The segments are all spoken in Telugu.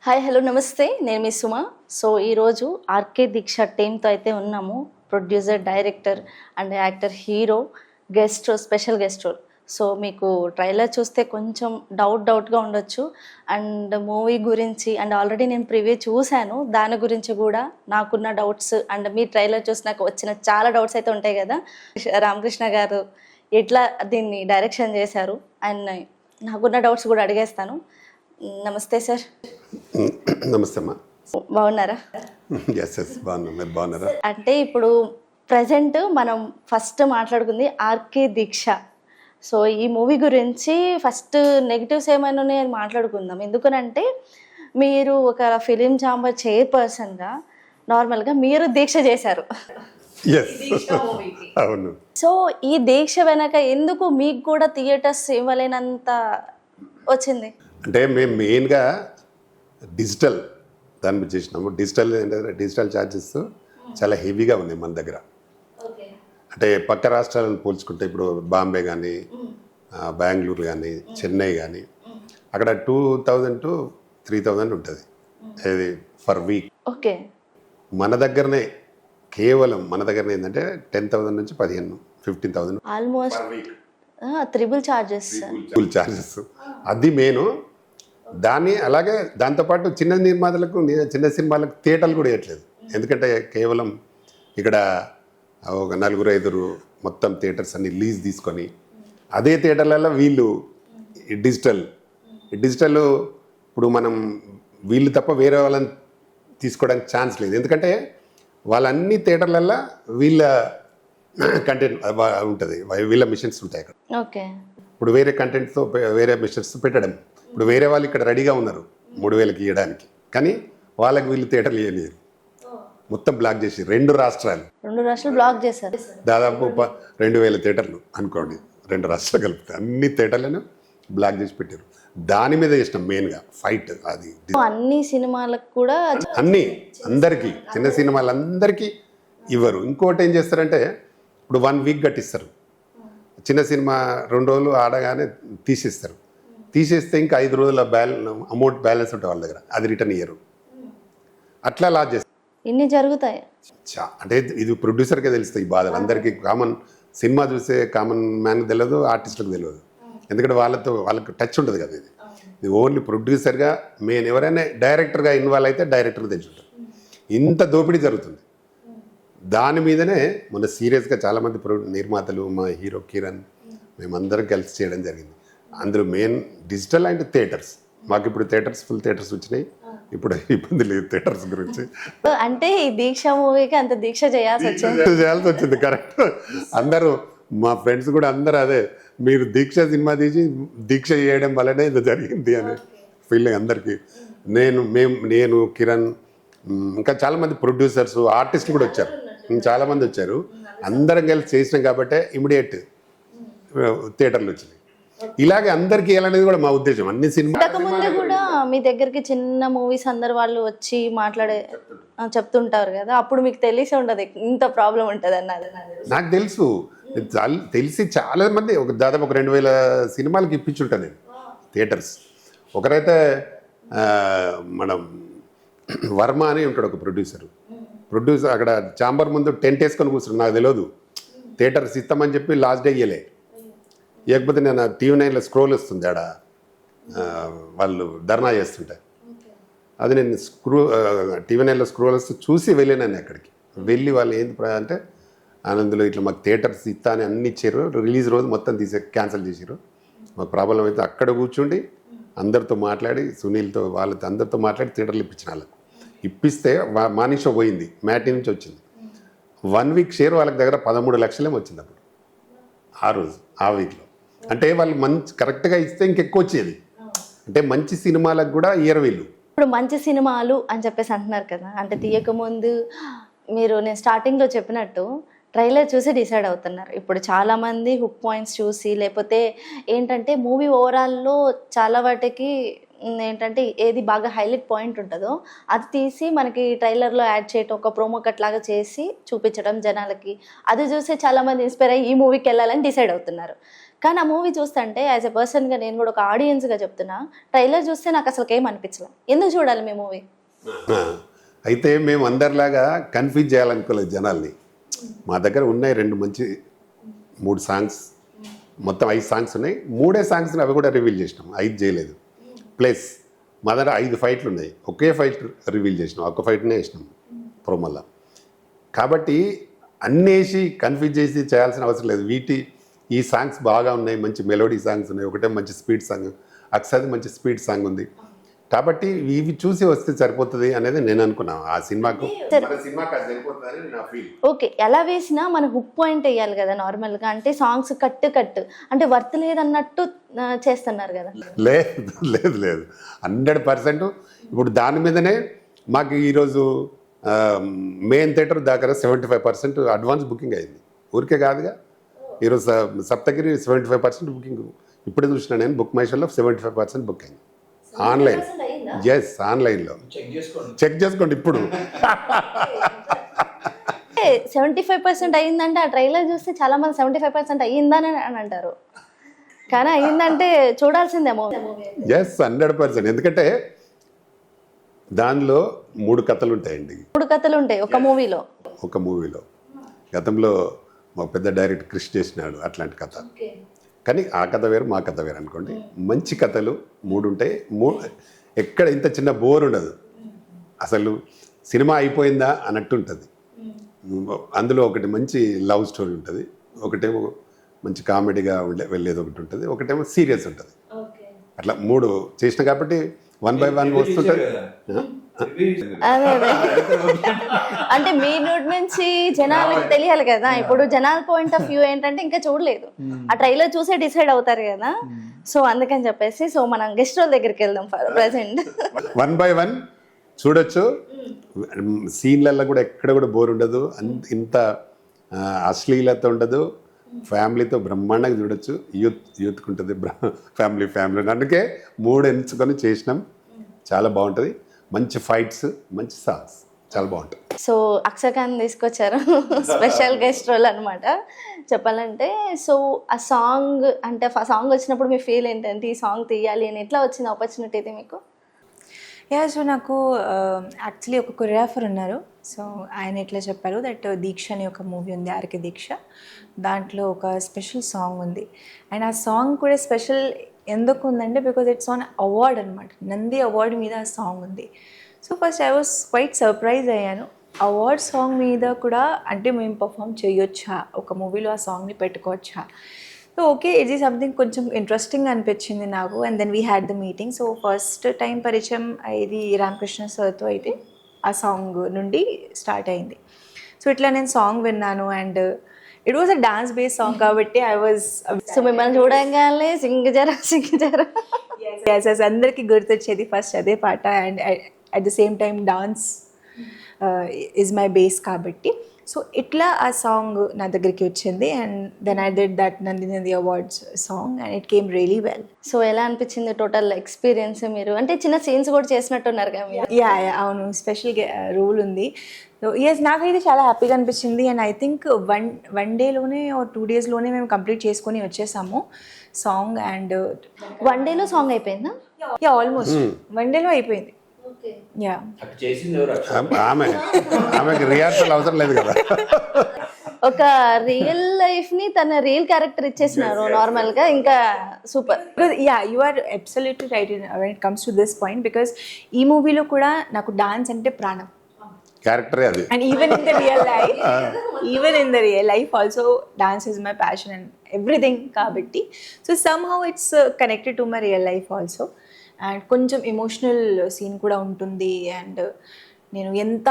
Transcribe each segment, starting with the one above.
హాయ్ హలో నమస్తే, నేను మీ సుమ. సో ఈరోజు ఆర్కే దీక్ష టీమ్తో అయితే ఉన్నాము. Producer, director and actor, hero, guest role, special guest role. So మీకు ట్రైలర్ చూస్తే కొంచెం డౌట్గా ఉండొచ్చు అండ్ మూవీ గురించి అండ్ ఆల్రెడీ నేను ప్రివ్యూ చూశాను, దాని గురించి కూడా నాకున్న డౌట్స్ అండ్ మీ ట్రైలర్ చూసి నాకు వచ్చిన చాలా డౌట్స్ అయితే ఉంటాయి కదా. రామకృష్ణ గారు ఎట్లా దీన్ని డైరెక్షన్ చేశారు అండ్ నాకున్న డౌట్స్ కూడా అడిగేస్తాను. నమస్తే సార్. నమస్తే అమ్మా. బాగున్నారా? ఎస్ ఎస్ బాగున్నా. మీరు బాగున్నారా? అంటే ఇప్పుడు ప్రజెంట్ మనం ఫస్ట్ మాట్లాడుకుంది ఆర్కే దీక్ష. సో ఈ మూవీ గురించి ఫస్ట్ నెగిటివ్స్ ఏమైనా ఉన్నాయని మాట్లాడుకుందాం. ఎందుకనంటే మీరు ఒక ఫిలిం ఛాంబర్ చైర్పర్సన్గా నార్మల్గా మీరు దీక్ష చేశారు. అవును. సో ఈ దీక్ష వెనక ఎందుకు మీకు కూడా థియేటర్స్ ఇవ్వలేనంత వచ్చింది? అంటే మేము మెయిన్గా డిజిటల్ దాని మీద చేసినాము. డిజిటల్ ఛార్జెస్ చాలా హెవీగా ఉన్నాయి మన దగ్గర. అంటే పక్క రాష్ట్రాలను పోల్చుకుంటే ఇప్పుడు బాంబే కానీ, బెంగళూరు కానీ, చెన్నై కానీ అక్కడ 2000 to 3000 ఉంటుంది అది ఫర్ వీక్. ఓకే. మన దగ్గరనే కేవలం మన దగ్గరనే ఏంటంటే 10,000 నుంచి 15,000 ఆల్మోస్ట్ త్రిబుల్ ఛార్జెస్. ఛార్జెస్ అది మెయిన్. దాన్ని అలాగే దాంతోపాటు చిన్న నిర్మాతలకు, చిన్న సినిమాలకు థియేటర్లు కూడా ఇవ్వట్లేదు. ఎందుకంటే కేవలం ఇక్కడ ఒక 4-5 మొత్తం థియేటర్స్ అన్ని లీజ్ తీసుకొని అదే థియేటర్లలో వీళ్ళు డిజిటల్ ఇప్పుడు మనం వీళ్ళు తప్ప వేరే వాళ్ళని తీసుకోవడానికి ఛాన్స్ లేదు. ఎందుకంటే వాళ్ళన్ని థియేటర్లలో వీళ్ళ కంటెంట్ ఉంటుంది, వీళ్ళ మిషన్స్ ఉంటాయి అక్కడ. ఓకే. ఇప్పుడు వేరే కంటెంట్తో వేరే మిషన్స్ పెట్టడం. ఇప్పుడు వేరే వాళ్ళు ఇక్కడ రెడీగా ఉన్నారు 3,000కి ఇవ్వడానికి, కానీ వాళ్ళకి వీళ్ళు థియేటర్లు ఇవ్వలేరు. మొత్తం బ్లాక్ చేసి రెండు రాష్ట్రాలు బ్లాక్ చేశారు. దాదాపు 2,000 థియేటర్లు అనుకోండి, 2 రాష్ట్రాలు కలిపితే అన్ని థియేటర్లను బ్లాక్ చేసి పెట్టారు. దాని మీద చేసినాం మెయిన్గా ఫైట్. అది అన్ని సినిమాలకు కూడా అందరికీ, చిన్న సినిమాలందరికీ ఇవ్వరు. ఇంకోటి ఏం చేస్తారంటే ఇప్పుడు 1 వీక్ కట్టిస్తారు. చిన్న సినిమా 2 రోజులు ఆడగానే తీసేస్తే ఇంకా 5 రోజుల అమౌంట్ బ్యాలెన్స్ ఉంటుంది వాళ్ళ దగ్గర, అది రిటర్న్ ఇయ్యరు. అట్లా లాస్ చేస్తారు. ఇన్ని జరుగుతాయి. అంటే ఇది ప్రొడ్యూసర్కే తెలుస్తాయి ఈ బాధలు. అందరికీ సినిమా చూసే కామన్ మ్యాన్కి తెలియదు, ఆర్టిస్టులకు తెలియదు. ఎందుకంటే వాళ్ళకి టచ్ ఉంటుంది కదా. ఇది ఓన్లీ ప్రొడ్యూసర్గా మెయిన్. ఎవరైనా డైరెక్టర్గా ఇన్వాల్వ్ అయితే డైరెక్టర్కి తెలిసి ఉంటుంది. ఇంత దోపిడీ జరుగుతుంది. దాని మీదనే మొన్న సీరియస్గా చాలామంది నిర్మాతలు, మా హీరో కిరణ్, మేమందరం కలిసి చేయడం జరిగింది. అందులో మెయిన్ డిజిటల్ అండ్ థియేటర్స్. మాకు ఇప్పుడు ఫుల్ థియేటర్స్ వచ్చినాయి. ఇప్పుడు ఇబ్బంది లేదు థియేటర్స్ గురించి. అంటే ఈ దీక్ష మూవీకి అంత దీక్ష చేయాల్సి వచ్చింది. కరెక్ట్. అందరూ మా ఫ్రెండ్స్ కూడా అందరూ అదే, మీరు దీక్ష సినిమా తీసి దీక్ష చేయడం వల్లనే ఇది జరిగింది అనే ఫీలింగ్ అందరికీ. నేను కిరణ్, ఇంకా చాలామంది ప్రొడ్యూసర్స్, ఆర్టిస్టులు కూడా వచ్చారు, చాలామంది వచ్చారు. అందరం కలిసి చేసినాం కాబట్టి ఇమీడియట్ థియేటర్లు వచ్చినాయి. ఇలాగే అందరికి వేయాలనేది కూడా మా ఉద్దేశం. అన్ని ముందు కూడా మీ దగ్గరికి చిన్న మూవీస్ అందరు వాళ్ళు వచ్చి చెప్తుంటారు కదా, అప్పుడు మీకు తెలిసి ఉండదు ఇంత ప్రాబ్లం ఉంటుంది అన్నది. నాకు తెలిసి చాలా మంది దాదాపు 2,000 సినిమాలకి ఇప్పించుంటాను నేను థియేటర్స్. ఒకరైతే మనం వర్మ అని ఉంటాడు ఒక ప్రొడ్యూసర్ అక్కడ ఛాంబర్ ముందు టెంట్ వేసుకొని కూర్చున్నాడు. నాకు తెలియదు థియేటర్స్ ఇస్తామని చెప్పి లాస్ట్ డే ఇయ్యలే. ఇవ్వకపోతే నేను TV9లో స్క్రోల్ వస్తుంది ఆడ వాళ్ళు ధర్నా చేస్తుంటే, అది నేను TV9లో స్క్రోల్ వస్తూ చూసి వెళ్ళినాను. అక్కడికి వెళ్ళి వాళ్ళు ఏంది అంటే ఆనందులో ఇట్లా మాకు థియేటర్స్ ఇస్తా అని అన్ని ఇచ్చారు. రిలీజ్ రోజు మొత్తం క్యాన్సిల్ చేసారు. మాకు ప్రాబ్లం అయితే అక్కడ కూర్చుండి అందరితో మాట్లాడి, సునీల్తో వాళ్ళతో అందరితో మాట్లాడి థియేటర్లు ఇప్పించిన. వాళ్ళకు ఇప్పిస్తే మార్నింగ్ షో పోయింది, మ్యాటీ నుంచి వచ్చింది. 1 వీక్ షేర్ వాళ్ళకి దగ్గర 13 లక్షలే వచ్చింది అప్పుడు ఆ వీక్లో. అంటే వాళ్ళు కరెక్ట్గా ఇస్తే ఇంకెక్కువ వచ్చేది. అంటే మంచి సినిమాలకు కూడా ఇయర్ వీళ్ళు. ఇప్పుడు మంచి సినిమాలు అని చెప్పేసి అంటున్నారు కదా, అంటే తీయకముందు నేను స్టార్టింగ్లో చెప్పినట్టు ట్రైలర్ చూసి డిసైడ్ అవుతున్నారు. ఇప్పుడు చాలామంది హుక్ పాయింట్స్ చూసి, లేకపోతే ఏంటంటే మూవీ ఓవరాల్లో చాలా వాటికి ఏంటంటే ఏది బాగా హైలైట్ పాయింట్ ఉంటుందో అది తీసి మనకి ట్రైలర్లో యాడ్ చేయటం, ఒక ప్రోమో కట్ లాగా చేసి చూపించడం జనాలకి. అది చూసి చాలామంది ఇన్స్పైర్ అయ్యి ఈ మూవీకి వెళ్ళాలని డిసైడ్ అవుతున్నారు. కానీ ఆ మూవీ చూస్తుంటే యాజ్ ఎ పర్సన్గా నేను కూడా ఒక ఆడియన్స్గా చెప్తున్నా, ట్రైలర్ చూస్తే నాకు అసలు ఏం అనిపించలేదు. ఎందుకు చూడాలి మీ మూవీ? అయితే మేము అందరిలాగా కన్ఫ్యూజ్ చేయాలనుకోలేదు జనాల్ని. మా దగ్గర ఉన్నాయి 3 సాంగ్స్, మొత్తం 5 సాంగ్స్ ఉన్నాయి. 3 సాంగ్స్ని అవి కూడా రివీల్ చేసినాం, 5 చేయలేదు. ప్లస్ మా దగ్గర 5 ఫైట్లు ఉన్నాయి, ఒకే ఫైట్ రివీల్ చేసినాం, ఒక ఫైట్నే వేసినాం ప్రోమోలో. కాబట్టి అన్నేసి కన్ఫ్యూజ్ చేసి చేయాల్సిన అవసరం లేదు. ఈ సాంగ్స్ బాగా ఉన్నాయి, మంచి మెలోడీ సాంగ్స్ ఉన్నాయి, ఒకటే మంచి స్పీడ్ సాంగ్, అక్సది మంచి స్పీడ్ సాంగ్ ఉంది. కాబట్టి ఇవి చూసి వస్తే సరిపోతుంది అనేది నేను అనుకున్నాను. ఆ సినిమాకు అది సరిపోతుందని నా ఫీల్. ఓకే, ఎలా వేసినా మన హుక్ పాయింట్ వేయాలి కదా నార్మల్గా. అంటే సాంగ్స్ కట్ అంటే వర్త్ లేదన్నట్టు చేస్తున్నారు కదా. లేదు 100%. ఇప్పుడు దాని మీదనే మాకు ఈరోజు మెయిన్ థియేటర్ దగ్గర 75% అడ్వాన్స్ బుకింగ్ అయింది. ఊరికే కాదుగా, ఈరోజు సప్తగిరి 75% బుకింగ్. ఇప్పుడే చూసిన నేను బుక్ మై షోలో 75% బుక్ అయింది ఆన్లైన్. ఎస్, ఆన్లైన్లో చెక్ చేసుకోండి ఇప్పుడు. 75% అయ్యిందంటే ఆ ట్రైలర్ చూస్తే చాలా మంది 75% అయ్యిందని అని అంటారు, కానీ అయ్యిందంటే చూడాల్సిందేమో. ఎస్, 100%. ఎందుకంటే దానిలో 3 కథలు ఉంటాయండి. 3 కథలు ఉంటాయి ఒక మూవీలో. గతంలో మా పెద్ద డైరెక్టర్ కృషి చేసినాడు అట్లాంటి కథ. కానీ ఆ కథ వేరు, మా కథ వేరు అనుకోండి. మంచి కథలు 3 ఉంటాయి. ఎక్కడ ఇంత చిన్న బోర్ ఉండదు, అసలు సినిమా అయిపోయిందా అన్నట్టు ఉంటుంది. అందులో ఒకటి మంచి లవ్ స్టోరీ ఉంటుంది, ఒకటేమో మంచి కామెడీగా వెళ్ళేది ఒకటి ఉంటుంది, ఒకటేమో సీరియస్ ఉంటుంది. అట్లా 3 చేసిన కాబట్టి 1 by 1 వస్తుంటుంది. అదే అంటే మీ నోటి నుంచి జనాలకు తెలియాలి కదా. ఇప్పుడు జనాల పాయింట్ ఆఫ్ వ్యూ ఏంటంటే ఇంకా చూడలేదు, ఆ ట్రైలర్ చూసే డిసైడ్ అవుతారు కదా. సో అందుకని చెప్పేసి సో మనం గెస్ట్ రోల్ దగ్గరికి వెళ్దాం ప్రెసెంట్. 1 by 1 చూడొచ్చు. సీన్లలో కూడా ఎక్కడ కూడా బోర్ ఉండదు, ఇంత అశ్లీలత ఉండదు. ఫ్యామిలీతో బ్రహ్మాండంగా చూడొచ్చు. యూత్కి ఉంటుంది, ఫ్యామిలీ. అందుకే 3 ఎంచుకొని చేసినాం. చాలా బాగుంటుంది. మంచి ఫైట్స్, మంచి సాంగ్స్, చాలా బాగుంటుంది. సో అక్షకాన్ని తీసుకొచ్చారు స్పెషల్ గెస్ట్ రోల్ అనమాట చెప్పాలంటే. సో ఆ సాంగ్ అంటే సాంగ్ వచ్చినప్పుడు మీ ఫీల్ ఏంటంటే ఈ సాంగ్ తీయాలి అని ఎట్లా వచ్చింది ఆపర్చునిటీ ఇది మీకు? సో నాకు యాక్చువల్లీ ఒక కొరియోగ్రాఫర్ ఉన్నారు. సో ఆయన ఎట్లా చెప్పారు దట్ దీక్ష అనే ఒక మూవీ ఉంది, ఆర్కే దీక్ష. దాంట్లో ఒక స్పెషల్ సాంగ్ ఉంది. అండ్ ఆ సాంగ్ కూడా స్పెషల్ ఎందుకు ఉందంటే బికాజ్ ఇట్స్ ఆన్ అవార్డ్ అనమాట. నంది అవార్డ్ మీద ఆ సాంగ్ ఉంది. So first I was quite surprise అయ్యాను. అవార్డ్ సాంగ్ మీద కూడా అంటే మేము పర్ఫామ్ చేయొచ్చా, ఒక మూవీలో ఆ సాంగ్ని పెట్టుకోవచ్చా. సో ఓకే, ఇది సంథింగ్ కొంచెం ఇంట్రెస్టింగ్ అనిపించింది నాకు. And then we had the meeting. So first time పరిచయం ఇది రామకృష్ణ సార్తో అయితే ఆ సాంగ్ నుండి స్టార్ట్ అయింది. సో ఇట్లా నేను సాంగ్ విన్నాను and it was a dance based song కాబట్టి ఐ వాజ్ సో మిమ్మల్ని చూడగానే సింగ్ జరా అందరికీ గుర్తొచ్చేది ఫస్ట్ అదే పాట. And at the same time dance is my base కాబట్టి సో ఇట్లా ఆ సాంగ్ నా దగ్గరికి వచ్చింది. And then I did that Nandi awards song and it came really well. So ఎలా అనిపించింది టోటల్ ఎక్స్పీరియన్స్? మీరు అంటే చిన్న సీన్స్ కూడా చేసినట్టున్నారు కదా మీరు? యా అవును, స్పెషల్ రోల్ ఉంది. సో ఎస్, నాకైతే చాలా హ్యాపీగా అనిపించింది. అండ్ ఐ థింక్ వన్ డేలోనే 2 డేస్లోనే మేము కంప్లీట్ చేసుకొని వచ్చేసాము సాంగ్. అండ్ 1 డేలో సాంగ్ అయిపోయిందా? యా, ఆల్మోస్ట్ 1 డేలో అయిపోయింది. యా, ఆమెకి రిహార్సల్ అవసరం లేదు కదా. ఒక రియల్ లైఫ్ ని తన రియల్ క్యారెక్టర్ ఇచ్చేసినారు నార్మల్ గా, ఇంకా super. Because ya, you are absolutely right when it comes to this point. Because ఈ మూవీలో కూడా నాకు డాన్స్ అంటే ప్రాణం. క్యారెక్టరే అది. And even in the real life also dance is my passion and everything kabatti. So somehow it's connected to my real life also. And కొంచెం ఎమోషనల్ సీన్ కూడా ఉంటుంది. అండ్ నేను ఎంత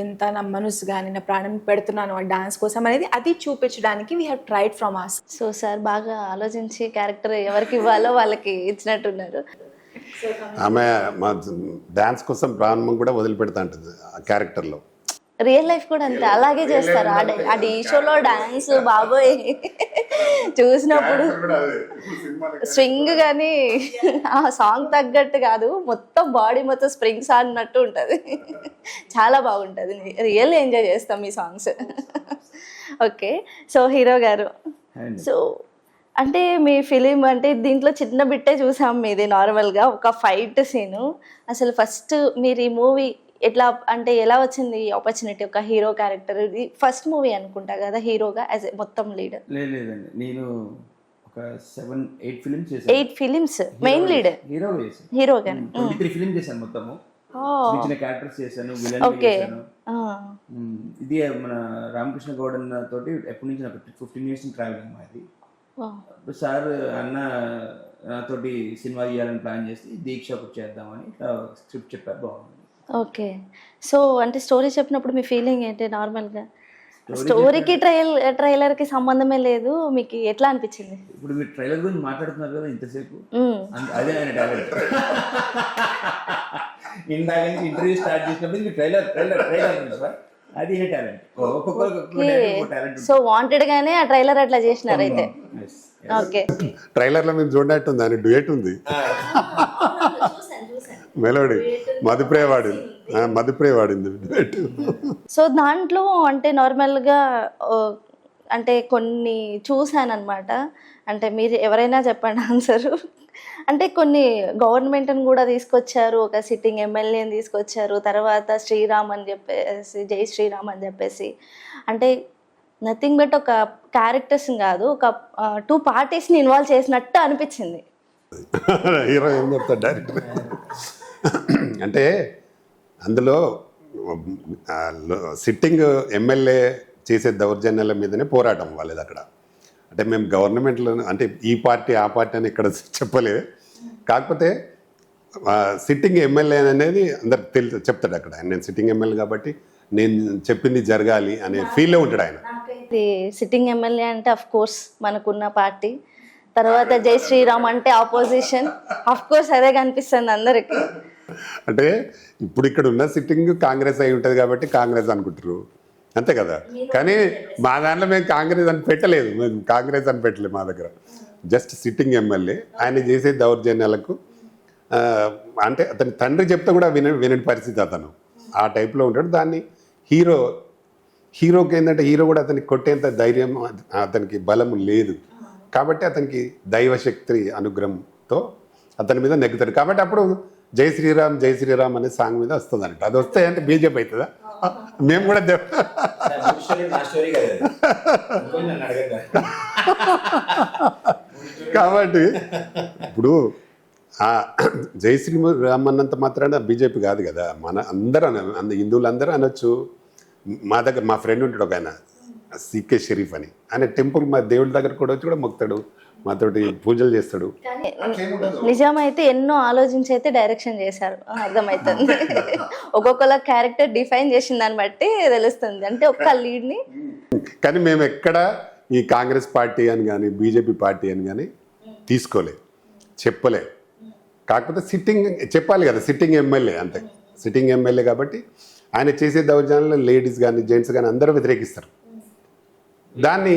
ఎంత నా మనసు కానీ నా ప్రాణం పెడుతున్నాను ఆ డాన్స్ కోసం అనేది అది చూపించడానికి we have tried from us. So sir బాగా ఆలోచించి క్యారెక్టర్ ఎవరికి ఇవ్వాలో వాళ్ళకి ఇచ్చినట్టున్నారు. ఆమె మా డాన్స్ కోసం ప్రాణం కూడా వదిలిపెడతా ఉంటుంది ఆ క్యారెక్టర్లో. రియల్ లైఫ్ కూడా అంతే, అలాగే చేస్తారు. ఆ డీ షోలో డాన్స్ బాబోయ్ చూసినప్పుడు స్వింగ్ కానీ ఆ సాంగ్ తగ్గట్టు కాదు, మొత్తం బాడీ మొత్తం స్ప్రింగ్స్ ఆడినట్టు ఉంటుంది. చాలా బాగుంటుంది, రియల్ ఎంజాయ్ చేస్తాం ఈ సాంగ్స్. ఓకే, సో హీరో గారు, సో అంటే మీ ఫిలిం అంటే దీంట్లో చిన్న బిట్టే చూసాం మీది నార్మల్గా ఒక ఫైట్ సీను. అసలు ఫస్ట్ మీరు ఈ మూవీ ఎట్లా అంటే ఎలా వచ్చింది ఆపర్చునిటీ ఒక హీరో క్యారెక్టర్? ఇది ఫస్ట్ మూవీ అనుకుంటా కదా హీరోగా యాజ్ మొత్తం లీడ్? లేదండి, నేను ఒక 7-8 ఫిలిమ్స్ చేశాను. 8 ఫిలిమ్స్ మెయిన్ లీడ్ హీరోగా. 23 ఫిలిం చేశాను మొత్తము. చిన్న చిన్న క్యారెక్టర్స్ చేశాను, విలన్ ఓకే. చేశాను. ఇది మన రామకృష్ణ గౌడన్ తోటి ఎప్పటి నుంచి నాకు 15 years ట్రావెలింగ్ మాది. సార్ అన్న నాతోటి సినిమా చేయాలని ప్లాన్ చేసి దీక్షకు చేద్దామని స్క్రిప్ట్ చెప్పారు, బాగుంది. ఓకే. సో అంటే స్టోరీ చెప్పినప్పుడు మీ ఫీలింగ్ ఏంటి నార్మల్గా? స్టోరీకి ట్రైలర్కి సంబంధమే లేదు, మీకు ఎట్లా అనిపించింది? ఇప్పుడు మీరు ట్రైలర్ గురించి మాట్లాడుతున్నారు కదా ఇంతసేపు, అదే ఆయన టాలెంట్. ఇందాక నుంచి ఇంటర్వ్యూ స్టార్ట్ చేసినప్పుడు మీరు ట్రైలర్ ట్రైలర్ ట్రైలర్ అది ఏ టాలెంట్, ఒక్కొక్కరు. సో వాంటెడ్ గానే ఆ ట్రైలర్ అట్లా చేసినారు అయితే. ఓకే. ట్రైలర్లో మేము చూడనట్టుంది, అని డ్యూయట్ ఉంది, మెలోడీ మధుప్రియ వాడింది డ్యూయట్. సో దాంట్లో అంటే నార్మల్గా అంటే కొన్ని చూసాను అనమాట. అంటే మీరు ఎవరైనా చెప్పండి ఆన్సర్. అంటే కొన్ని గవర్నమెంట్ని కూడా తీసుకొచ్చారు, ఒక సిట్టింగ్ ఎమ్మెల్యేని తీసుకొచ్చారు, తర్వాత శ్రీరామ్ అని చెప్పేసి జై శ్రీరామ్ అని చెప్పేసి, అంటే నథింగ్ బట్ ఒక క్యారెక్టర్స్ కాదు, ఒక 2 parties ఇన్వాల్వ్ చేసినట్టు అనిపించింది. హీరో ఏం చెప్తాడు డైరెక్టర్ అంటే అందులో సిట్టింగ్ ఎమ్మెల్యే చేసే దౌర్జన్యాల మీదనే పోరాటం వాళ్ళది అక్కడ. అంటే మేము గవర్నమెంట్లో అంటే ఈ పార్టీ ఆ పార్టీ అని ఇక్కడ చెప్పలేదు, కాకపోతే సిట్టింగ్ ఎమ్మెల్యే అనేది అందరికి చెప్తాడు అక్కడ. నేను సిట్టింగ్ ఎమ్మెల్యే కాబట్టి నేను చెప్పింది జరగాలి అనే ఫీల్లో ఉంటాడు ఆయన. సిట్టింగ్ ఎమ్మెల్యే అంటే అఫ్ కోర్స్ మనకున్న పార్టీ, తర్వాత జై శ్రీరామ్ అంటే ఆపోజిషన్, అఫ్ కోర్స్ అదే కనిపిస్తుంది అందరికి. అంటే ఇప్పుడు ఇక్కడ ఉన్న సిట్టింగ్ కాంగ్రెస్ అయి ఉంటుంది కాబట్టి కాంగ్రెస్ అనుకుంటారు అంతే కదా. కానీ మా దాంట్లో మేము కాంగ్రెస్ అని పెట్టలేదు, మేము కాంగ్రెస్ అని పెట్టలేదు మా దగ్గర. జస్ట్ సిట్టింగ్ ఎమ్మెల్యే ఆయన చేసే దౌర్జన్యాలకు అంటే అతని తండ్రి చెప్తే కూడా వినని పరిస్థితి అతను ఆ టైప్లో ఉంటాడు. దాన్ని హీరోకి ఏంటంటే హీరో కూడా అతనికి కొట్టేంత ధైర్యం అతనికి బలం లేదు కాబట్టి అతనికి దైవశక్తి అనుగ్రహంతో అతని మీద నెగ్గుతాడు. కాబట్టి అప్పుడు జై శ్రీరామ్ జై శ్రీరామ్ అనే సాంగ్ మీద వస్తుంది అంట. అది వస్తే అంటే బీజేపీ అవుతుందా? మేము కూడా కాబట్టి ఇప్పుడు జై శ్రీరామ్ అన్నంత మాత్రాన బీజేపీ కాదు కదా, మన అందరూ హిందువులందరూ అనొచ్చు. మా దగ్గర మా ఫ్రెండ్ ఉంటాడు ఒక ఆయన సికే షరీఫ్ అని, ఆయన టెంపుల్ మా దేవుడి దగ్గర కూడా వచ్చి కూడా మొక్కుతాడు, మాతోటి పూజలు చేస్తాడు. నిజమైతే ఎన్నో ఆలోచించి అయితే డైరెక్షన్ చేశారు, అర్థమవుతుంది. ఒక్కొక్కల క్యారెక్టర్ డిఫైన్ చేసిన దాన్ని బట్టి తెలుస్తుంది, అంటే ఒక్క లీడ్ని. కానీ మేము ఎక్కడ ఈ కాంగ్రెస్ పార్టీ అని కానీ బీజేపీ పార్టీ అని కానీ చెప్పలే. కాకపోతే సిట్టింగ్ చెప్పాలి కదా, సిట్టింగ్ ఎమ్మెల్యే అంతే. సిట్టింగ్ ఎమ్మెల్యే కాబట్టి ఆయన చేసే దౌర్జన్యాలు లేడీస్ కానీ జెంట్స్ కానీ అందరూ వ్యతిరేకిస్తారు. దాన్ని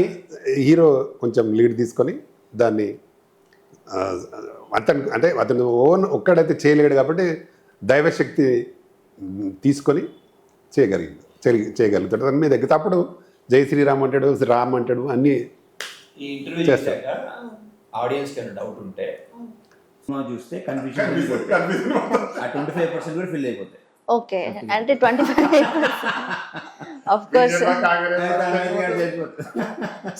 హీరో కొంచెం లీడ్ తీసుకొని దాన్ని అతను ఒక్కడైతే చేయలేడు కాబట్టి దైవశక్తి తీసుకొని చేయగలుగుతాడు. దాని మీద అప్పుడు జై శ్రీరామ్ అంటాడు, రామ్ అంటాడు, అన్నీ చేస్తాడు. ఆడియన్స్ కి డౌట్ ఉంటే సినిమా చూస్తే కన్ఫ్యూజన్ 25% కూడా ఫిల్ అయిపోతాయి. ఓకే, అంటే 25% ఆఫ్ కోర్స్.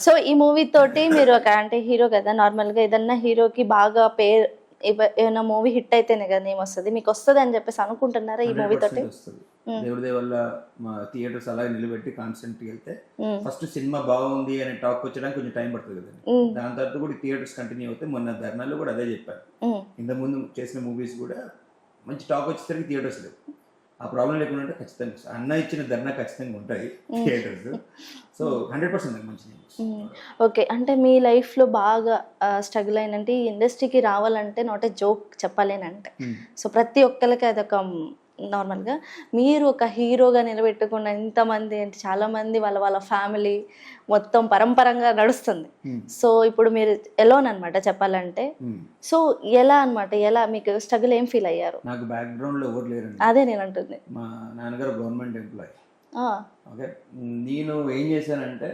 సో ఈ మూవీ తోటి మీరు ఒక అంటే హీరో కదా, నార్మల్గా ఏదన్నా హీరోకి బాగా పేరు ఏమైనా మూవీ హిట్ అయితేనే కదా నేమ్ వస్తుంది, మీకు వస్తుంది అని చెప్పేసి అనుకుంటున్నారా ఈ మూవీ తోటి? దేవుడి వల్ల మా థియేటర్స్ అలాగే నిలబెట్టి కాన్స్టెంట్ వెళ్తే ఫస్ట్ సినిమా బాగుంది అనే టాక్ వచ్చడానికి కొంచెం టైం పడుతుంది కదా. దాని తర్వాత కూడా థియేటర్స్ కంటిన్యూ అవుతాయి. మొన్న ధర్నాలు కూడా అదే చెప్పారు, ఇంతకు ముందు చేసిన మూవీస్ కూడా మంచి టాక్ వచ్చేసరికి థియేటర్స్ లేవు. ఆ ప్రాబ్లం లేకుండా ఉంటే ఖచ్చితంగా అన్న ఇచ్చిన ధర్నా ఖచ్చితంగా ఉంటాయి థియేటర్స్. సో 100% మంచి న్యూస్. ఓకే, అంటే మీ లైఫ్లో బాగా స్ట్రగుల్ అయినంటే ఈ ఇండస్ట్రీకి రావాలంటే నాట్ ఏ జోక్ చెప్పలేనంటే, సో ప్రతి ఒక్కరికి అదొక నార్మల్గా మీరు ఒక హీరోగా నిలబెట్టుకున్న ఇంతమంది అంటే చాలామంది వాళ్ళ ఫ్యామిలీ మొత్తం పరంపరంగా నడుస్తుంది. సో ఇప్పుడు మీరు ఎలోన్ అనమాట చెప్పాలంటే. సో ఎలా అనమాట, ఎలా మీకు స్ట్రగుల్ ఏం ఫీల్ అయ్యారు? నాకు బ్యాక్గ్రౌండ్లో ఎవరు లేరు, అదే నేను అంటుంది. మా నాన్నగారు గవర్నమెంట్ ఎంప్లాయీ. ఓకే, నేను ఏం చేశానంటే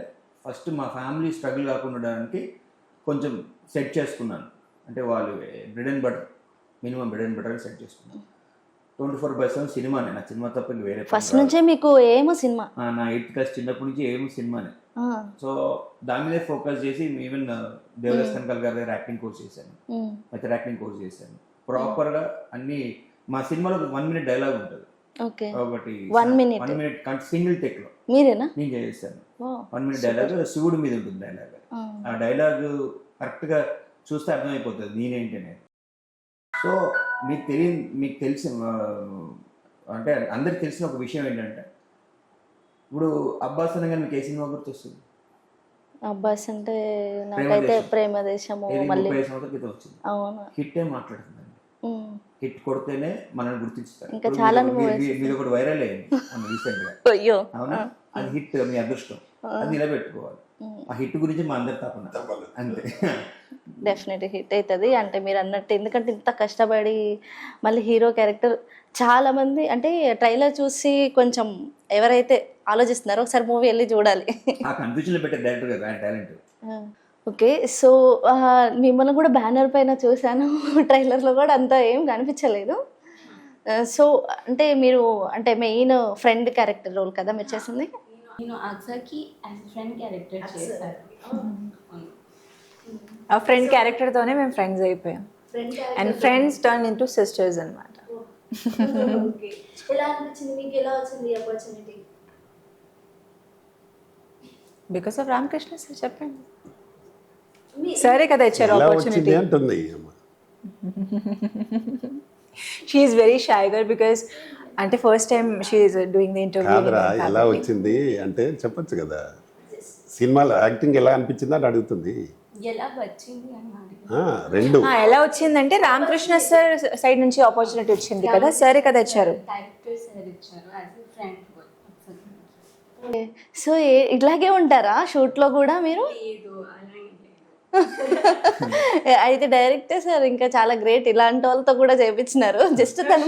ఫస్ట్ మా ఫ్యామిలీ స్ట్రగుల్ కాకుండా కొంచెం సెట్ చేసుకున్నాను. అంటే వాళ్ళు bread and butter, minimum bread and butter set చేసుకున్నాను. 24/7 సినిమానే, నా సినిమా తప్ప ఇంక వేరే పని ఫస్ట్ రాదు. నుంచే మీకు ఏమో సినిమా. నా 8th క్లాస్ చిన్నప్పటి నుంచి ఏమో సినిమానే. ఆ, సో దాని మీదే ఫోకస్ చేసి ఈవెన్ దేవదాస్ కనకాల్ గారి దగ్గర యాక్టింగ్ కోర్స్ చేశాను, మెథడ్ యాక్టింగ్ కోర్స్ చేశాను. ప్రాపర్గా అన్ని మా సినిమాలో 1 minute డైలాగ్ ఉంటుంది ఓకే. ఒకటి, 1 minute 1 minute సింగిల్ టేక్లో మీరేనా? నేను చేశాను. ఓ, 1 minute డైలాగ్ శివుడి మీద ఉంటుంది డైలాగ్. ఆ, ఆ డైలాగ్ కరెక్ట్గా చూస్తే అర్థమైపోతుంది నేనేంటి అనేది. సో మీకు తెలిసి అంటే అందరికి తెలిసిన ఒక విషయం ఏంటంటే, ఇప్పుడు అబ్బాస్ అనగానే మీకు ఏ సినిమా గుర్తొస్తుంది? అబ్బాస్ అంటే నాకైతే ప్రేమ దేశము, ఏది మళ్ళీ 35 సంవత్సరాల క్రితం వచ్చింది. అవును. హిట్ ఏం మాట్లాడుతుందండి, ఉమ్, హిట్ కొడితేనే మనల్ని గుర్తిస్తారు. ఇంకా చాలా మీరు ఒకటి వైరల్ అయ్యింది రీసెంట్ గా, అయ్యో. అవునా? అది హిట్, మీ అదృష్టం, అది నిలబెట్టుకోవాలి. ఆ హిట్ గురించి మా అందరి తపన అంతే. డెఫినెట్ హిట్ అవుతుంది అంటే మీరు అన్నట్టు, ఎందుకంటే ఇంత కష్టపడి మళ్ళీ హీరో క్యారెక్టర్ చాలా మంది అంటే ట్రైలర్ చూసి కొంచెం ఎవరైతే ఆలోచిస్తున్నారో ఒకసారి మూవీ వెళ్ళి చూడాలి. ఆ కన్ఫ్యూజన్ లో పెట్టే డైరెక్టర్ కదా ఆయన టాలెంట్. ఓకే. సో మిమ్మల్ని కూడా బ్యానర్ పైన చూశాను, ట్రైలర్లో కూడా అంతా ఏం కనిపించలేదు. సో అంటే మీరు అంటే మెయిన్ ఫ్రెండ్ క్యారెక్టర్ రోల్ కదా మీరు చేసింది? నేను అక్సాకి యాజ్ ఫ్రెండ్ క్యారెక్టర్ చేశాను. ఆ ఫ్రెండ్ క్యారెక్టర్తోనే మేము ఫ్రెండ్స్ అయిపోయాం. And friends turn into sisters అనమాట. ఎలా అనిపించింది మీకు? ఎలా వచ్చింది opportunity? Because of Ramakrishna sir. చెప్పండి, సరే కదా ఇచ్చారు ఎలా ఆపర్చునిటీ. వచ్చింది అంటుంది ఈ అమ్మ. She is very shy girl because అంటే first time she is doing the interview. కాదురా, ఎలా వచ్చింది అంటే చెప్పొచ్చు కదా. సినిమాలో యాక్టింగ్ ఎలా అనిపించింది అని అడుగుతుంది. ఎలా వచ్చింది అని అడిగాను. రెండు ఎలా వచ్చిందంటే రామకృష్ణ సార్ సైడ్ నుంచి ఆపర్చునిటీ వచ్చింది కదా, సరే కదా ఇచ్చారు. డైరెక్టర్ సార్ ఇచ్చారు యాజ్ ఎ ఫ్రెండ్. సో ఇట్లాగే ఉంటారా షూట్లో కూడా మీరు? లేదు అలాగే అయితే డైరెక్టర్ సార్ ఇంకా చాలా గ్రేట్, ఇలాంటి వాళ్ళతో కూడా చేయించినారు. జస్ట్ తను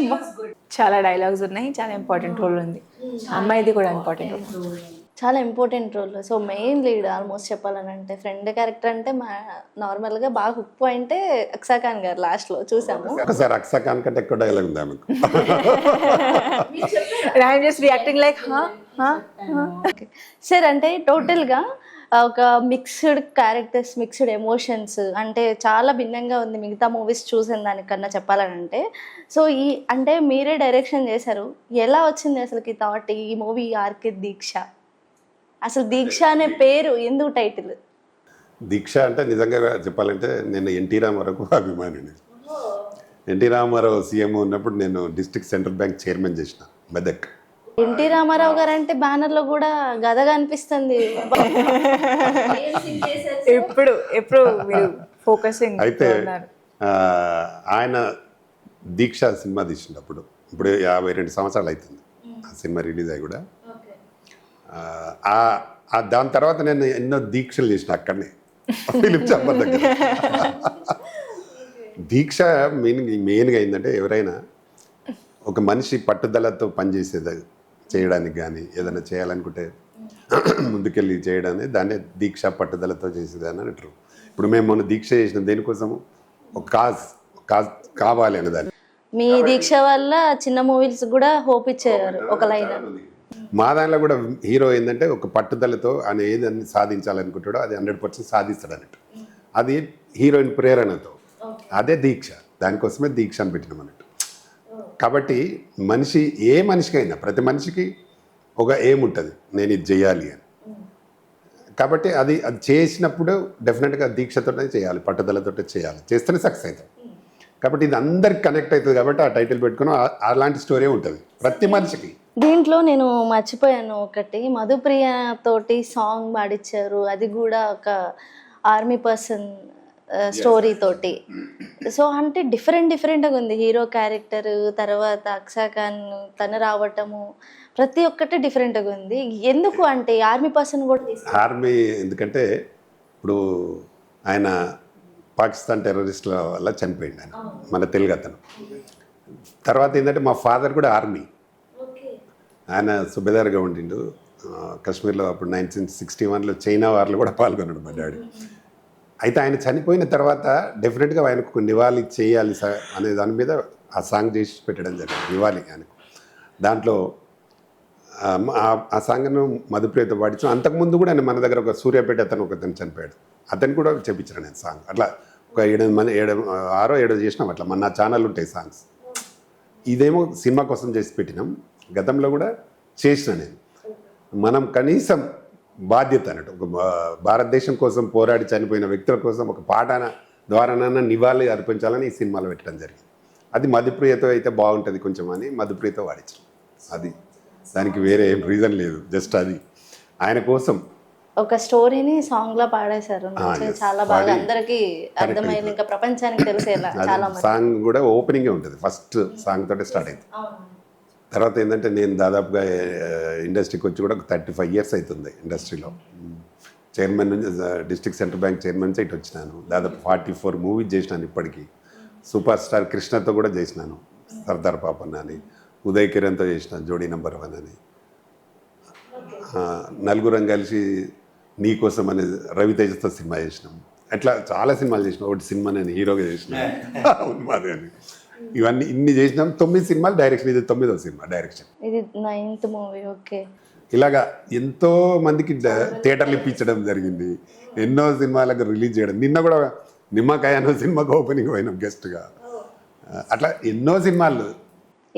చాలా డైలాగ్స్ ఉన్నాయి, చాలా ఇంపార్టెంట్ రోల్ ఉంది. అమ్మాయిది కూడా ఇంపార్టెంట్ రోల్, చాలా important role. So main lead almost చెప్పాలని అంటే ఫ్రెండ్ క్యారెక్టర్ అంటే నార్మల్గా బాగా హుక్ పాయింటే అక్సా ఖాన్ గారు లాస్ట్లో చూసాము. ఒకసారి అక్సా ఖాన్ కంటే ఎక్కువ డైలాగ్ ఉంది ఆమెకు. I'm just reacting like sir అంటే టోటల్గా ఒక మిక్స్డ్ క్యారెక్టర్స్, మిక్స్డ్ ఎమోషన్స్ అంటే చాలా భిన్నంగా ఉంది మిగతా మూవీస్ చూసిన దానికన్నా చెప్పాలని అంటే. సో ఈ అంటే మీరే డైరెక్షన్ చేశారు, ఎలా వచ్చింది అసలుకి థాట్ ఈ మూవీ ఆర్కే దీక్ష? అసలు దీక్ష అనే పేరు ఎందుకు టైటిల్? దీక్ష అంటే నిజంగా చెప్పాలంటే నేను ఎన్టీ రామారావుకు అభిమానిని. ఎన్టీ రామారావు సీఎం ఉన్నప్పుడు నేను డిస్ట్రిక్ట్ సెంట్రల్ బ్యాంక్ చైర్మన్ చేసిన మెదక్. ఎన్టీ రామారావు గారు అంటే బ్యానర్లో కూడా గదగా అనిపిస్తుంది. ఎప్పుడు మీరు ఫోకసింగ్ అయితే ఆయన దీక్ష సినిమా తీసినప్పుడు ఇప్పుడు 52 సంవత్సరాలు అవుతుంది ఆ సినిమా రిలీజ్ అయ్యి కూడా. దాని తర్వాత నేను ఎన్నో దీక్షలు చేసిన అక్కడనే ఫిలిం ఛాంబర్ దగ్గర. దీక్ష మెయిన్గా ఏంటంటే ఎవరైనా ఒక మనిషి పట్టుదలతో పనిచేసేది చేయడానికి కానీ ఏదైనా చేయాలనుకుంటే ముందుకెళ్ళి చేయడానికి దాన్నే దీక్ష, పట్టుదలతో చేసేదని అంటారు. ఇప్పుడు మేము మొన్న దీక్ష చేసిన దేనికోసము ఒక కాజ్ కావాలి అనే దాన్ని. మీ దీక్ష వల్ల చిన్న మూవీస్ కూడా హోప్ ఇచ్చారు ఒక లైన్. మా దానిలో కూడా హీరో ఏంటంటే ఒక పట్టుదలతో ఆయన ఏదన్నీ సాధించాలనుకుంటాడో అది 100% సాధిస్తాడు అన్నట్టు. అది హీరోయిన్ ప్రేరణతో, అదే దీక్ష. దానికోసమే దీక్ష అని పెట్టినాం అన్నట్టు. కాబట్టి ఏ మనిషికైనా ప్రతి మనిషికి ఒక ఏం ఉంటుంది, నేను ఇది చేయాలి అని. కాబట్టి అది చేసినప్పుడు డెఫినెట్గా దీక్షతోనే చేయాలి, పట్టుదలతోటే చేయాలి, చేస్తేనే సక్సెస్ అవుతుంది. కాబట్టి ఇది అందరికి కనెక్ట్ అవుతుంది కాబట్టి ఆ టైటిల్ పెట్టుకుని అలాంటి స్టోరీ ఉంటుంది ప్రతి మనిషికి. దీంట్లో నేను మర్చిపోయాను ఒకటి, మధుప్రియ తోటి సాంగ్ పాడిచ్చారు, అది కూడా ఒక ఆర్మీ పర్సన్ స్టోరీ తోటి. సో అంటే డిఫరెంట్గా ఉంది హీరో క్యారెక్టర్, తర్వాత అక్సా ఖాన్ తను రావటము, ప్రతి ఒక్కటి డిఫరెంట్గా ఉంది. ఎందుకు అంటే ఆర్మీ పర్సన్ కూడా ఆర్మీ ఎందుకంటే ఇప్పుడు ఆయన పాకిస్తాన్ టెర్రరిస్టుల వల్ల చనిపోయింది ఆయన, మన తెలుగు అతను. తర్వాత ఏంటంటే మా ఫాదర్ కూడా ఆర్మీ, ఆయన సుబేదార్గా ఉండిండు కాశ్మీర్లో. అప్పుడు 1961లో చైనా వార్లో కూడా పాల్గొన్నాడు మా డాడీ. అయితే ఆయన చనిపోయిన తర్వాత డెఫినెట్గా ఆయనకు నివాళి చేయాలి సార్ అనే దాని మీద ఆ సాంగ్ చేసి పెట్టడం జరిగింది, నివాళి ఆయనకు. దాంట్లో ఆ సాంగ్ను మధుప్రియతో పాడించాం. అంతకుముందు కూడా ఆయన మన దగ్గర ఒక సూర్యాపేట ఒకతను చనిపోయాడు, అతను కూడా చెప్పించాను నేను సాంగ్. అట్లా ఒక 6-7 చేసినాం అట్లా. మన ఛానల్ ఉంటాయి సాంగ్స్. ఇదేమో సినిమా కోసం చేసి పెట్టినాం, గతంలో కూడా చేసిన నేను. మనం కనీసం బాధ్యత అన్నట్టు ఒక భారతదేశం కోసం పోరాడి చనిపోయిన వ్యక్తుల కోసం ఒక పాట ద్వారానైనా నివాళి అర్పించాలని ఈ సినిమాలో పెట్టడం జరిగింది. అది మధుప్రియతో అయితే బాగుంటుంది కొంచెం అని మధుప్రియతో వాడించాం. అది దానికి వేరే ఏం రీజన్ లేదు, జస్ట్ అది ఆయన కోసం. ఒక స్టోరీని సాంగ్ లో పాడేశారు, yes. చాలా బాగా పాడి అందరికి అర్థమైంది, ఇంకా ప్రపంచానికి తెలిసేలా చాలా మంది. సాంగ్ కూడా ఓపెనింగే ఉంటుంది, ఫస్ట్ సాంగ్ తోటే స్టార్ట్ అయింది. తర్వాత ఏంటంటే నేను దాదాపుగా ఇండస్ట్రీకి వచ్చి కూడా ఒక 35 years అవుతుంది ఇండస్ట్రీలో. చైర్మన్ నుంచి డిస్ట్రిక్ట్ సెంట్రల్ బ్యాంక్ చైర్మన్ నుంచి ఇటు వచ్చినాను. దాదాపు 44 మూవీస్ చేసినాను ఇప్పటికీ. సూపర్ స్టార్ కృష్ణతో కూడా చేసినాను, సర్దార్ పాపన్న అని. ఉదయ్ కిరణ్తో చేసినాను జోడీ నెంబర్ 1 అని. నలుగురం కలిసి నీకోసం అనే రవితేజతో సినిమా చేసినాం. అట్లా చాలా సినిమాలు చేసినాం. ఒకటి సినిమా నేను హీరోగా చేసిన ఉన్మాది అని. ఇవన్నీ ఇన్ని చేసినాం. 9 సినిమాలు డైరెక్షన్, ఇది 9వ సినిమా డైరెక్షన్, ఇది 9th మూవీ. ఓకే, ఇలాగా ఎంతో మందికి థియేటర్లు ఇప్పించడం జరిగింది, ఎన్నో సినిమాలకు రిలీజ్ చేయడం. నిన్న కూడా నిమ్మకాయ అన్న సినిమాకి ఓపెనింగ్ పోయినాం గెస్ట్గా. అట్లా ఎన్నో సినిమాలు.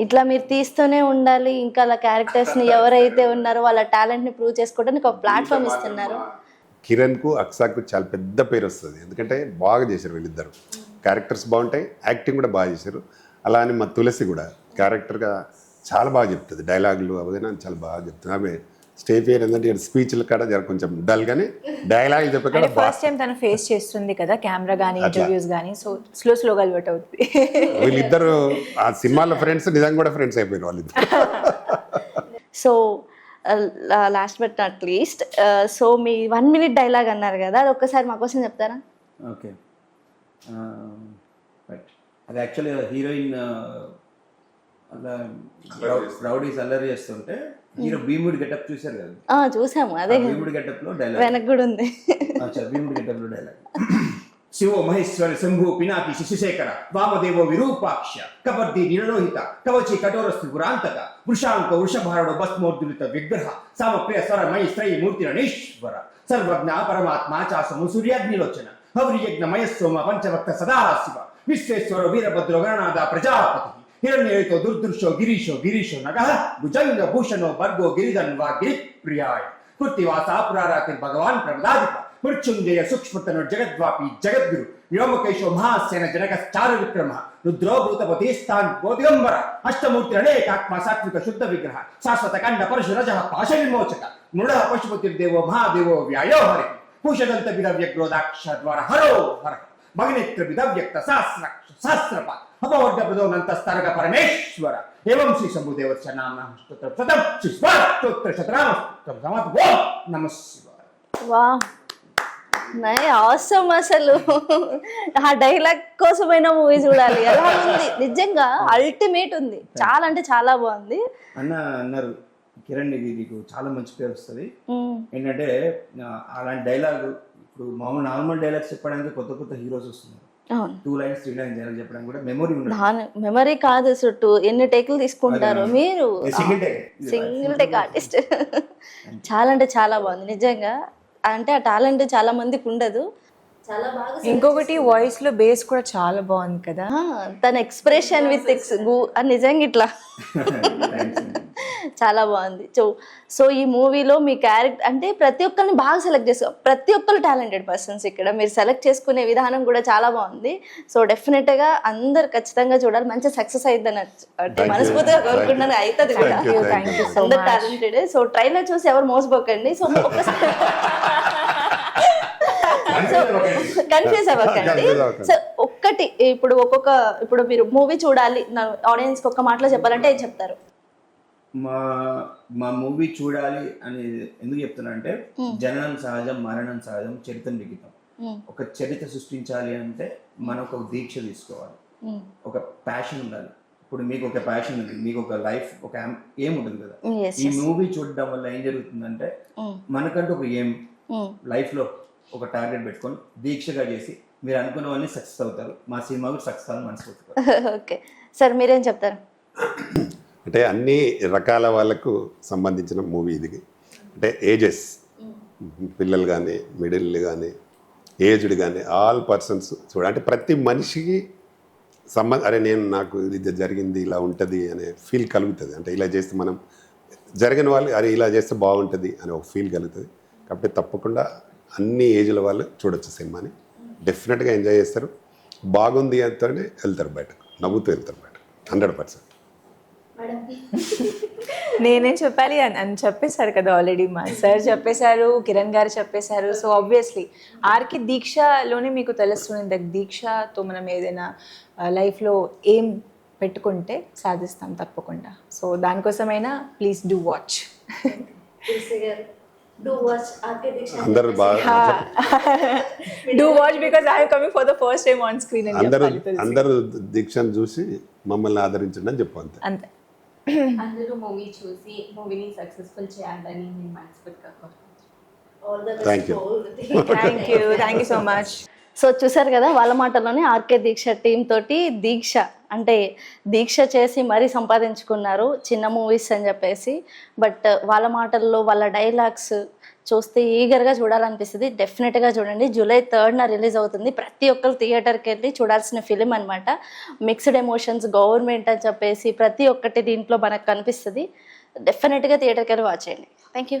ఇట్లా మీరు తీస్తూనే ఉండాలి, ఇంకా అలా క్యారెక్టర్స్ని ఎవరైతే ఉన్నారో వాళ్ళ టాలెంట్ని ప్రూవ్ చేసుకోవడానికి ఒక ప్లాట్ఫామ్ ఇస్తున్నారు. కిరణ్కు అక్సాకు చాలా పెద్ద పేరు వస్తుంది, ఎందుకంటే బాగా చేశారు వీళ్ళిద్దరు. క్యారెక్టర్స్ బాగుంటాయి, యాక్టింగ్ కూడా బాగా చేశారు. అలా అని మా తులసి కూడా క్యారెక్టర్గా చాలా బాగా చెప్తుంది, డైలాగులు అవైనా చాలా బాగా చెప్తుంది. ఆమె స్టేజ్ ఫియర్ ఏంటంటే స్పీచ్ల కాడ కొంచెం డల్ కానీ డైలాగులు చెప్పే కాడ ఫస్ట్ టైం తను ఫేస్ చేస్తుంది కదా కెమెరా కానీ ఇంటర్వ్యూస్ కానీ, సో స్లోగా అలవాటు అవుతుంది. వీళ్ళిద్దరు ఆ సినిమాలో ఫ్రెండ్స్, నిజంగా కూడా ఫ్రెండ్స్ అయిపోయినారు వాళ్ళిద్దరు. So last but not least, so me 1 minute dialogue అన్నారు కదా, అది ఒక్కసారి మా కోసం చెప్తారా? Okay, right. అది యాక్చువల్లీ హీరోయిన్ అలా రౌడీస్ అల్లరి చేస్తుంటే హీరో భీముడి గెటప్ చూశారు కదా, చూసాము. అదే భీముడి గెటప్ లో డైలాగ్ వెనక్కి కూడా ఉంది. భీముడి గెటప్ లో డైలాగ్. శివో మహేశ్వర శంభు పినాకి శిశుశేఖర వామదేవో విరూపాక్ష కబర్ది నిరలోహిత కవచి కఠోరస్తు పురాంతక వృషాంక వృషభారుడు భస్మోర్దులిత విగ్రహ సామప్రియ స్వర మయి శ్రై మూర్తిరణీశ్వర సర్వజ్ఞ పరమాత్మ చాసము సూర్యాగ్నిలోచన హవ్రియజ్ఞ మయస్సోమ పంచభక్త సదా శివ విశ్వేశ్వర వీరభద్ర గణనాథ ప్రజాపతి హిరణ్యయుతో దుర్దృశో గిరీశో నగ భుజంగ భూషణో భర్గో గిరిధన్వా గిరిప్రియాయ కృత్తివాస పురారాతి భగవాన్ ప్రమదాధిప మృత్యుంజయ సూక్ష్మతను జగద్వాపి జగద్గురు వ్యోమకేశో మహాసేన జనక చారు విక్రమ రుద్రో భూతపతి స్థాన్ బోధిగంబర అష్టమూర్తి అనేకాత్మ సాత్విక శుద్ధ విగ్రహ శాశ్వత కండ పరశురజ పాశ విమోచక మృడ పశుపతిర్దేవో మహాదేవో వ్యాయో హరి పూషదంత విధవ్యగ్రోదాక్ష ద్వార హరో హర భగనేత్ర విధవ్యక్త సహస్రప అపవర్గ ప్రదోనంతస్తరగ పరమేశ్వర ఏవం శ్రీ శంభుదేవస్య నామ స్తోత్ర శతం శ్రీ స్తోత్ర శతనామ సమర్ప నమః శివాయ. వా ఆసమ్. అసలు ఆ డైలాగ్ కోసమైనా మూవీ చూడాలి, ఎలా ఉంది నిజంగా, అల్టిమేట్ ఉంది. చాలా అంటే చాలా బాగుంది. అన్నారు కిరణ్, ఇది నీకు చాలా మంచి పేరు వస్తుంది. ఏంటంటే అలాంటి డైలాగ్ ఇప్పుడు నార్మల్ డైలాగ్స్ చెప్పడానికి కొత్త హీరోస్ వస్తున్నారు. 2 lines 3 lines డైలాగ్ చెప్పడానికి కూడా మెమరీ కాదు, అసలు ఎన్ని టేకులు తీసుకుంటారు మీరు. Single take artist. చాలా అంటే చాలా బాగుంది నిజంగా. అంటే ఆ టాలెంట్ చాలా మందికి ఉండదు. చాలా బాగా. ఇంకొకటి వాయిస్ లో బేస్ కూడా చాలా బాగుంది కదా, తన ఎక్స్ప్రెషన్ విత్ నిజంగా ఇట్లా చాలా బాగుంది. సో ఈ మూవీలో మీ క్యారెక్టర్ అంటే ప్రతి ఒక్కరిని బాగా సెలెక్ట్ చేసుకో, ప్రతి ఒక్కరు టాలెంటెడ్ పర్సన్స్ ఇక్కడ. మీరు సెలెక్ట్ చేసుకునే విధానం కూడా చాలా బాగుంది. సో డెఫినెట్గా అందరు ఖచ్చితంగా చూడాలి, మంచి సక్సెస్ అయిద్దని అంటే మనస్ఫూర్తిగా కోరుకుంటున్నాను. అవుతుంది కూడా, అందరు టాలెంటెడ్. సో ట్రైలర్ చూసి ఎవరు మోసపోకండి. సో ఒక్కసారి కన్ఫ్యూజ్ అవ్వకండి. సో ఒక్కటి ఇప్పుడు మీరు మూవీ చూడాలి, ఆడియన్స్ కి ఒక్క మాటలో చెప్పాలంటే ఏం చెప్తారు? మా మూవీ చూడాలి అని ఎందుకు చెప్తున్నా అంటే, జననం సహజం మరణం సహజం చరిత్ర లిఖితం. ఒక చరిత్ర సృష్టించాలి అంటే మనం ఒక దీక్ష తీసుకోవాలి, ఒక ప్యాషన్ ఉండాలి. ఇప్పుడు మీకు ఒక ప్యాషన్ ఉంది, మీకు ఒక లైఫ్ ఒక ఏం ఉంటుంది కదా. ఈ మూవీ చూడడం వల్ల ఏం జరుగుతుందంటే మనకంటూ ఒక ఏం లైఫ్ లో ఒక టార్గెట్ పెట్టుకొని దీక్షగా చేసి మీరు అనుకున్న వాళ్ళని సక్సెస్ అవుతారు. మా సినిమా కూడా సక్సెస్ అవ్వాలని మనస్ఫూర్తిగా. ఓకే సార్, మీరేం చెప్తారు? అంటే అన్ని రకాల వాళ్ళకు సంబంధించిన మూవీ ఇది. అంటే ఏజెస్, పిల్లలు కానీ, మిడిల్ కానీ, ఏజ్డ్ కానీ, ఆల్ పర్సన్స్ అంటే ప్రతి మనిషికి అరే నాకు ఇది జరిగింది ఇలా ఉంటుంది అనే ఫీల్ కలుగుతుంది. అంటే ఇలా చేస్తే మనం జరిగిన వాళ్ళు అరే ఇలా చేస్తే బాగుంటుంది అనే ఒక ఫీల్ కలుగుతుంది. కాబట్టి తప్పకుండా అన్ని ఏజ్ల వాళ్ళు చూడొచ్చు సినిమాని. డెఫినెట్గా ఎంజాయ్ చేస్తారు. బాగుంది అంటేనే వెళ్తారు బయటకు, నవ్వుతూ వెళ్తారు బయటకు 100%. నేనేం చెప్పాలి అని చెప్పేశారు కదా ఆల్రెడీ. మా సార్ చెప్పేశారు, కిరణ్ గారు చెప్పేశారు. సో ఆబ్వియస్లీ ఆర్కే దీక్షలోనే మీకు తెలుస్తుంది, దీక్షతో మనం ఏదైనా లైఫ్లో ఏం పెట్టుకుంటే సాధిస్తాం తప్పకుండా. సో దానికోసమైనా ప్లీజ్ డూ వాచ్. అందరూ బాగా do watch because I coming for the first time on screen. అందరూ దీక్షను చూసి మమ్మల్ని ఆదరించండి అని చెప్పు అంతే. అంతే. అందరూ మూవీ చూసి మూవీని సక్సెస్ఫుల్ చేయాలని నేను మనస్ఫూర్తిగా కోరుకుంటున్నాను. Thank you so much. So చూసారు కదా, వాళ్ళ మాటల్లోనే ఆర్కే దీక్ష టీం తోటి దీక్ష అంటే దీక్ష చేసి మరీ సంపాదించుకున్నారు చిన్న మూవీస్ అని చెప్పేసి. బట్ వాళ్ళ మాటల్లో వాళ్ళ డైలాగ్స్ చూస్తే ఈగర్గా చూడాలనిపిస్తుంది. డెఫినెట్గా చూడండి. జూలై 3న రిలీజ్ అవుతుంది. ప్రతి ఒక్కరు థియేటర్కి వెళ్ళి చూడాల్సిన ఫిలిం అనమాట. మిక్స్డ్ ఎమోషన్స్, గవర్నమెంట్ అని చెప్పేసి ప్రతి ఒక్కటి దీంట్లో మనకు కనిపిస్తుంది. డెఫినెట్గా థియేటర్కి వెళ్ళి వాచ్ చేయండి. Thank you.